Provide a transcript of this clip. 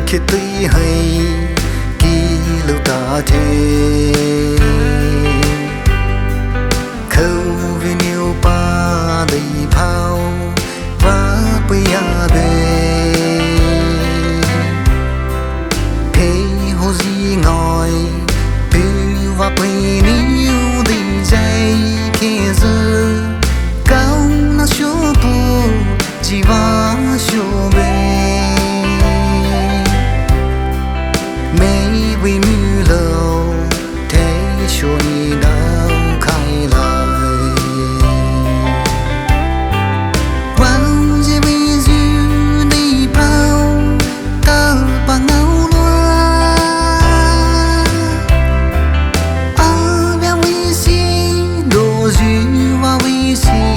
khi tuy hay kỳ lưu ta thế khâu vì nhiều ba đầy phao và bây giờ về thế hồ gì ngồi từ và bây níu đi dây kia giờ cao nó số tu chỉ va số về vì mưa lâu thế cho đi đau khai lại quăng gì vì dư đi bao ta bằng áo loa ở bên vì si đồ dư và vì si